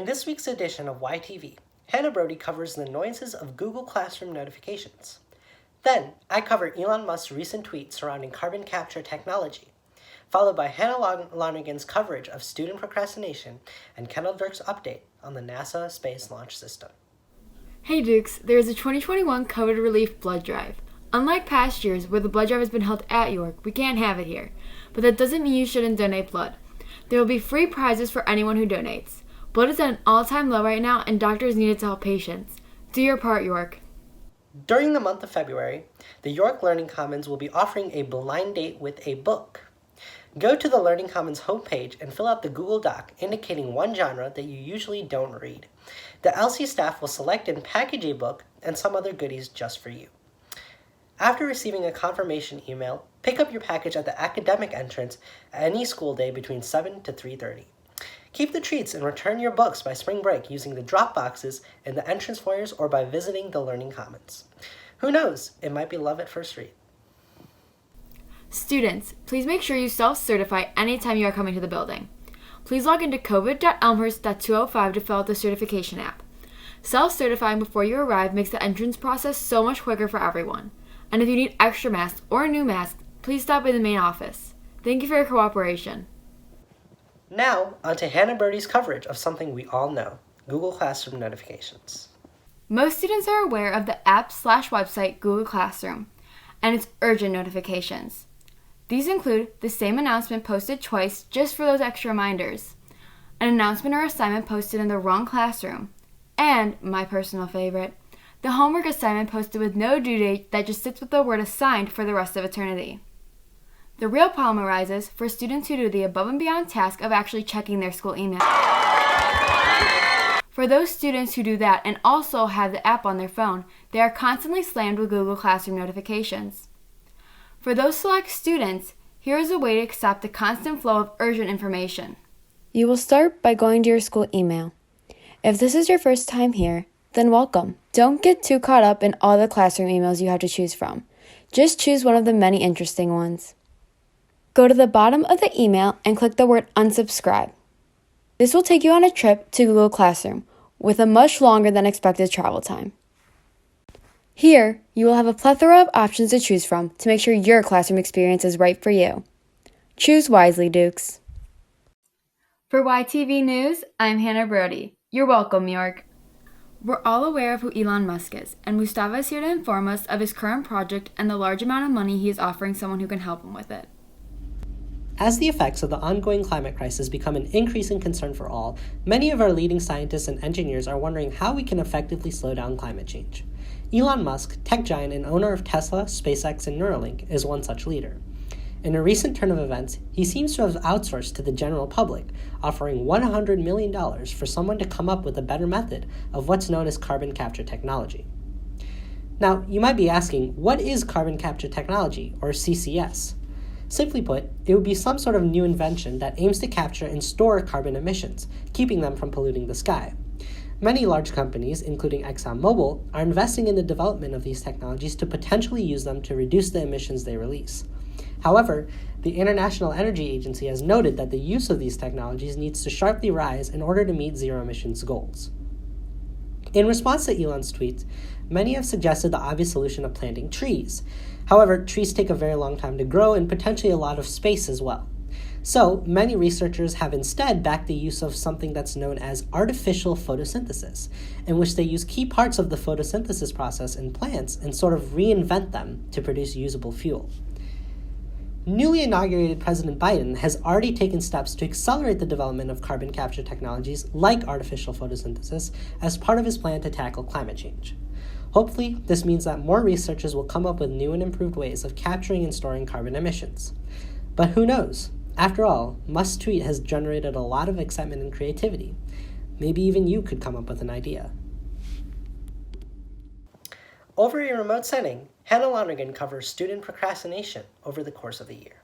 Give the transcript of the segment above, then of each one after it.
In this week's edition of YTV, Hannah Brody covers the annoyances of Google Classroom notifications. Then, I cover Elon Musk's recent tweet surrounding carbon capture technology, followed by Hannah Lonergan's coverage of student procrastination and Kendall Dirk's update on the NASA Space Launch System. Hey Dukes, there is a 2021 COVID relief blood drive. Unlike past years where the blood drive has been held at York, we can't have it here. But that doesn't mean you shouldn't donate blood. There will be free prizes for anyone who donates. Blood is at an all-time low right now, and doctors need it to help patients. Do your part, York. During the month of February, the York Learning Commons will be offering a blind date with a book. Go to the Learning Commons homepage and fill out the Google Doc indicating one genre that you usually don't read. The LC staff will select and package a book and some other goodies just for you. After receiving a confirmation email, pick up your package at the academic entrance any school day between 7 to 3:30. Keep the treats and return your books by spring break using the drop boxes in the entrance foyers or by visiting the Learning Commons. Who knows, it might be love at first read. Students, please make sure you self-certify anytime you are coming to the building. Please log into covid.elmhurst.205 to fill out the certification app. Self-certifying before you arrive makes the entrance process so much quicker for everyone. And if you need extra masks or a new mask, please stop by the main office. Thank you for your cooperation. Now, on to Hannah Brody's coverage of something we all know, Google Classroom notifications. Most students are aware of the app/website Google Classroom and its urgent notifications. These include the same announcement posted twice just for those extra reminders, an announcement or assignment posted in the wrong classroom, and, my personal favorite, the homework assignment posted with no due date that just sits with the word assigned for the rest of eternity. The real problem arises for students who do the above and beyond task of actually checking their school email. For those students who do that and also have the app on their phone, they are constantly slammed with Google Classroom notifications. For those select students, here is a way to stop the constant flow of urgent information. You will start by going to your school email. If this is your first time here, then welcome. Don't get too caught up in all the classroom emails you have to choose from. Just choose one of the many interesting ones. Go to the bottom of the email and click the word unsubscribe. This will take you on a trip to Google Classroom with a much longer than expected travel time. Here, you will have a plethora of options to choose from to make sure your classroom experience is right for you. Choose wisely, Dukes. For YTV News, I'm Hannah Brody. You're welcome, York. We're all aware of who Elon Musk is, and Mustafa is here to inform us of his current project and the large amount of money he is offering someone who can help him with it. As the effects of the ongoing climate crisis become an increasing concern for all, many of our leading scientists and engineers are wondering how we can effectively slow down climate change. Elon Musk, tech giant and owner of Tesla, SpaceX, and Neuralink, is one such leader. In a recent turn of events, he seems to have outsourced to the general public, offering $100 million for someone to come up with a better method of what's known as carbon capture technology. Now, you might be asking, what is carbon capture technology, or CCS? Simply put, it would be some sort of new invention that aims to capture and store carbon emissions, keeping them from polluting the sky. Many large companies, including ExxonMobil, are investing in the development of these technologies to potentially use them to reduce the emissions they release. However, the International Energy Agency has noted that the use of these technologies needs to sharply rise in order to meet zero emissions goals. In response to Elon's tweets, many have suggested the obvious solution of planting trees. However, trees take a very long time to grow and potentially a lot of space as well. So, many researchers have instead backed the use of something that's known as artificial photosynthesis, in which they use key parts of the photosynthesis process in plants and sort of reinvent them to produce usable fuel. Newly inaugurated President Biden has already taken steps to accelerate the development of carbon capture technologies like artificial photosynthesis as part of his plan to tackle climate change. Hopefully, this means that more researchers will come up with new and improved ways of capturing and storing carbon emissions. But who knows? After all, Musk's tweet has generated a lot of excitement and creativity. Maybe even you could come up with an idea. Over a remote setting, Hannah Lonergan covers student procrastination over the course of the year.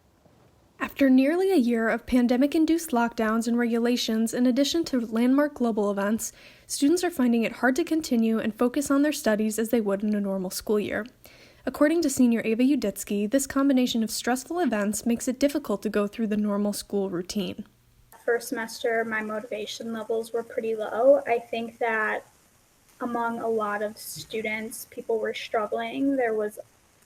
After nearly a year of pandemic-induced lockdowns and regulations in addition to landmark global events, students are finding it hard to continue and focus on their studies as they would in a normal school year. According to senior Ava Uditsky, this combination of stressful events makes it difficult to go through the normal school routine. first semester, my motivation levels were pretty low. I think that among a lot of students, people were struggling. There was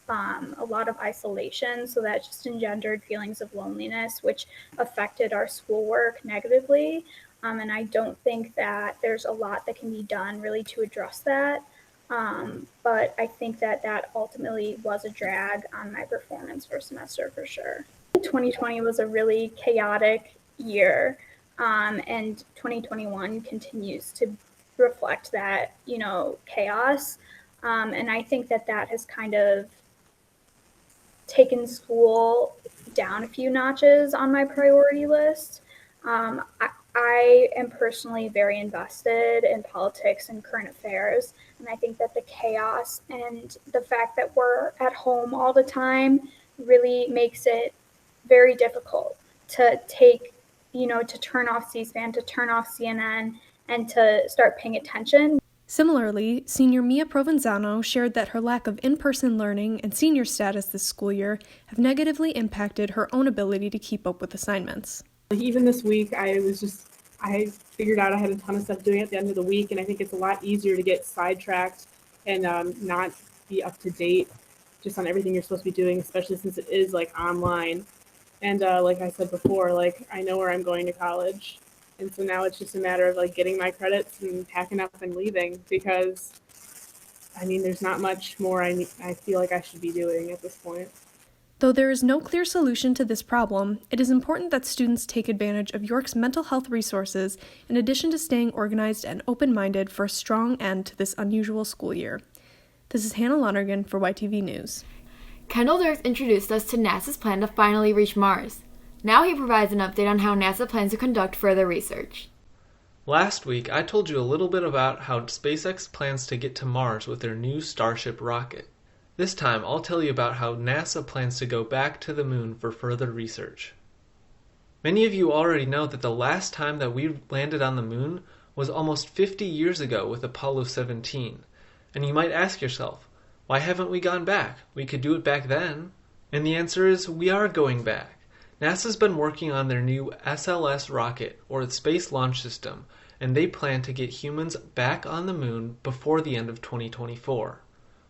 a lot of isolation, so that just engendered feelings of loneliness, which affected our schoolwork negatively. And I don't think that there's a lot that can be done really to address that. But I think that that ultimately was a drag on my performance for semester for sure. 2020 was a really chaotic year, and 2021 continues to reflect that, chaos. And I think that that has kind of taken school down a few notches on my priority list. I am personally very invested in politics and current affairs, and I think that the chaos and the fact that we're at home all the time really makes it very difficult to to turn off C-SPAN, to turn off CNN, and to start paying attention. Similarly, senior Mia Provenzano shared that her lack of in-person learning and senior status this school year have negatively impacted her own ability to keep up with assignments. Even this week, I figured out I had a ton of stuff doing at the end of the week, and I think it's a lot easier to get sidetracked and not be up to date just on everything you're supposed to be doing, especially since it is online. And like I said before, I know where I'm going to college. And so now it's just a matter of getting my credits and packing up and leaving, because there's not much more I feel like I should be doing at this point. Though there is no clear solution to this problem, it is important that students take advantage of York's mental health resources in addition to staying organized and open-minded for a strong end to this unusual school year. This is Hannah Lonergan for YTV News. Kendall Dirks introduced us to NASA's plan to finally reach Mars. Now he provides an update on how NASA plans to conduct further research. Last week, I told you a little bit about how SpaceX plans to get to Mars with their new Starship rocket. This time, I'll tell you about how NASA plans to go back to the moon for further research. Many of you already know that the last time that we landed on the moon was almost 50 years ago with Apollo 17. And you might ask yourself, why haven't we gone back? We could do it back then. And the answer is, we are going back. NASA's been working on their new SLS rocket, or the Space Launch System, and they plan to get humans back on the moon before the end of 2024.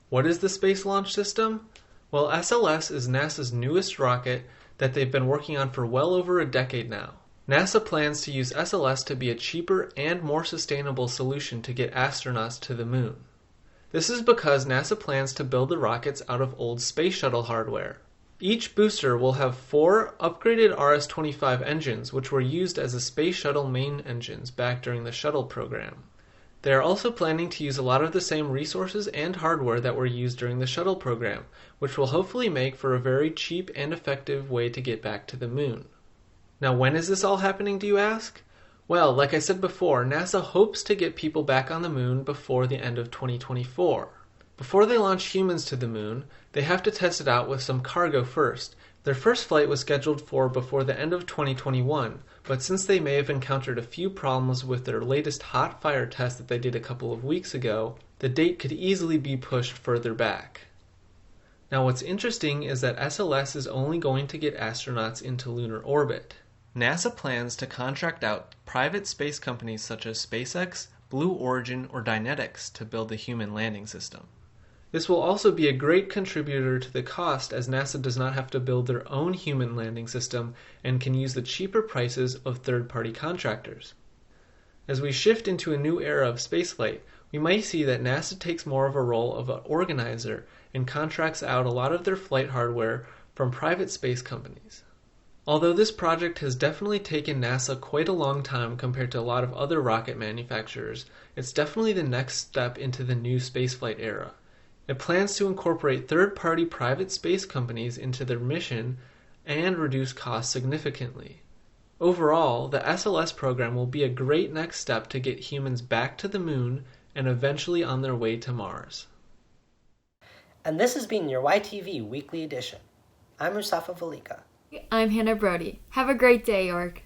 What is the Space Launch System? Well, SLS is NASA's newest rocket that they've been working on for well over a decade now. NASA plans to use SLS to be a cheaper and more sustainable solution to get astronauts to the moon. This is because NASA plans to build the rockets out of old space shuttle hardware. Each booster will have 4 upgraded RS-25 engines, which were used as the Space Shuttle main engines back during the shuttle program. They are also planning to use a lot of the same resources and hardware that were used during the shuttle program, which will hopefully make for a very cheap and effective way to get back to the moon. Now, when is this all happening, do you ask? Well, like I said before, NASA hopes to get people back on the moon before the end of 2024. Before they launch humans to the moon, they have to test it out with some cargo first. Their first flight was scheduled for before the end of 2021, but since they may have encountered a few problems with their latest hot fire test that they did a couple of weeks ago, the date could easily be pushed further back. Now what's interesting is that SLS is only going to get astronauts into lunar orbit. NASA plans to contract out private space companies such as SpaceX, Blue Origin, or Dynetics to build the human landing system. This will also be a great contributor to the cost, as NASA does not have to build their own human landing system and can use the cheaper prices of third-party contractors. As we shift into a new era of spaceflight, we might see that NASA takes more of a role of an organizer and contracts out a lot of their flight hardware from private space companies. Although this project has definitely taken NASA quite a long time compared to a lot of other rocket manufacturers, it's definitely the next step into the new spaceflight era. It plans to incorporate third-party private space companies into their mission and reduce costs significantly. Overall, the SLS program will be a great next step to get humans back to the moon and eventually on their way to Mars. And this has been your YTV Weekly Edition. I'm Mustafa. I'm Hannah Brody. Have a great day, York.